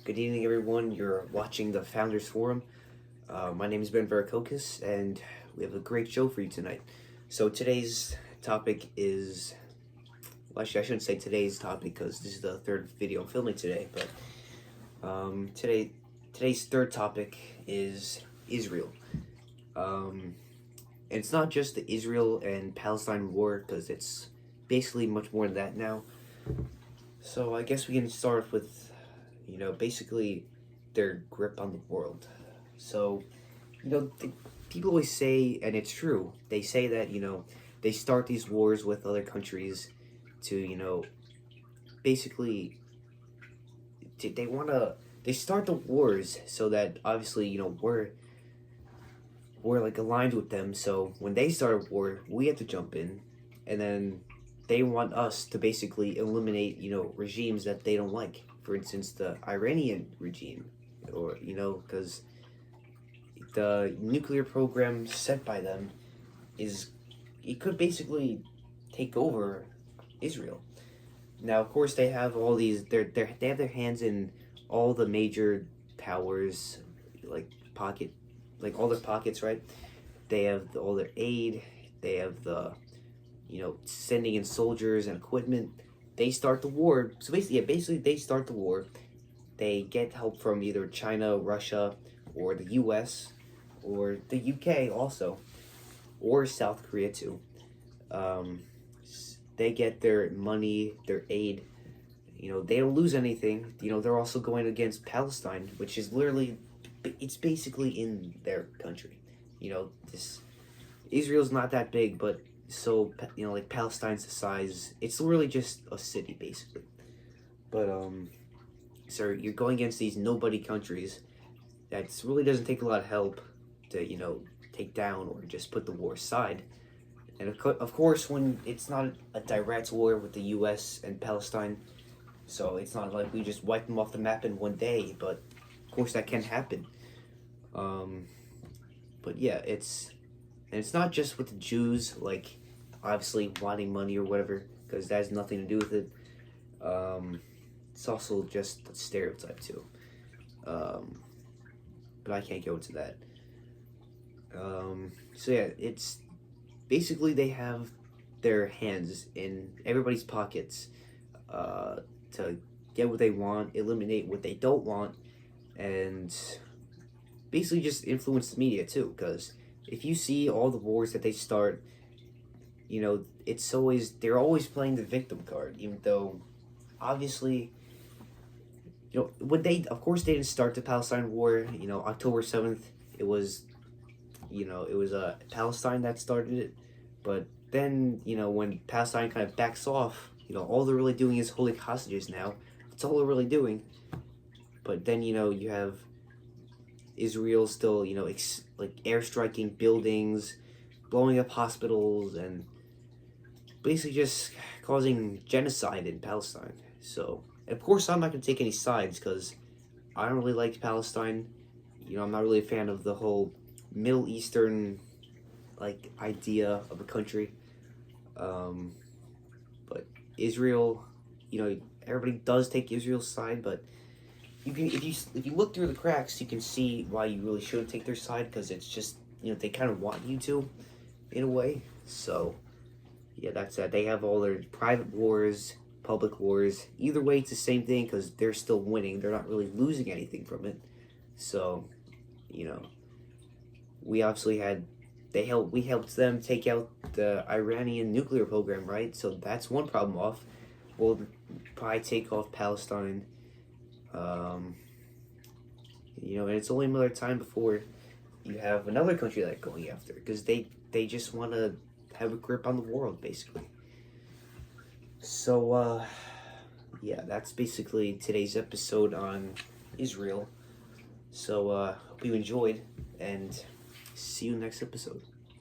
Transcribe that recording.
Good evening, everyone. You're watching the Founders Forum. My name is Verikokkos, and we have a great show for you tonight. So today's topic is, well, actually, I shouldn't say today's topic because this is the third video I'm filming today. But today's third topic is Israel. And it's not just the Israel and Palestine war, because it's basically much more than that now. So I guess we can start with, basically their grip on the world. So, people always say, and it's true, they say that, they start these wars with other countries to, basically, they start the wars so that obviously, we're like aligned with them. So when they start a war, we have to jump in, and then they want us to basically eliminate, regimes that they don't like. For instance, the Iranian regime, or, because the nuclear program set by them it could basically take over Israel. Now, of course, they have all these, they have their hands in all the major powers, like all their pockets, right? They have all their aid, they have the, sending in soldiers and equipment. They start the war. So basically they start the war. They get help from either China, Russia, or the U.S., or the U.K. also, or South Korea too. They get their money, their aid. They don't lose anything. They're also going against Palestine, which is literally, it's basically in their country. This Israel's not that big, but so, like Palestine's the size, it's literally just a city basically. But so you're going against these nobody countries that really doesn't take a lot of help to take down or just put the war aside. And of course, when it's not a direct war with the U.S. and Palestine, so it's not like we just wipe them off the map in one day, but of course that can happen. But yeah, it's not just with the Jews, like obviously wanting money or whatever, because that has nothing to do with it. It's also just a stereotype too. But I can't go into that. So yeah, it's basically they have their hands in everybody's pockets to get what they want, eliminate what they don't want, and basically just influence the media too. Because if you see all the wars that they start, they're always playing the victim card, even though obviously, of course they didn't start the Palestine war. October 7th, it was Palestine that started it. But then, when Palestine kind of backs off, all they're really doing is holding hostages now. That's all they're really doing. But then, you have Israel still, like airstriking buildings, blowing up hospitals, and basically just causing genocide in Palestine. So, of course, I'm not going to take any sides because I don't really like Palestine. I'm not really a fan of the whole Middle Eastern, like, idea of a country. But Israel, everybody does take Israel's side, but if you look through the cracks, you can see why you really shouldn't take their side, because it's just, they kind of want you to, in a way. So, yeah, that's that. They have all their private wars, public wars. Either way, it's the same thing because they're still winning. They're not really losing anything from it. So, we obviously we helped them take out the Iranian nuclear program, right? So that's one problem off. We'll probably take off Palestine. And it's only another time before you have another country like going after, because they just want to have a grip on the world, basically. So, yeah, that's basically today's episode on Israel. So, hope you enjoyed, and see you next episode.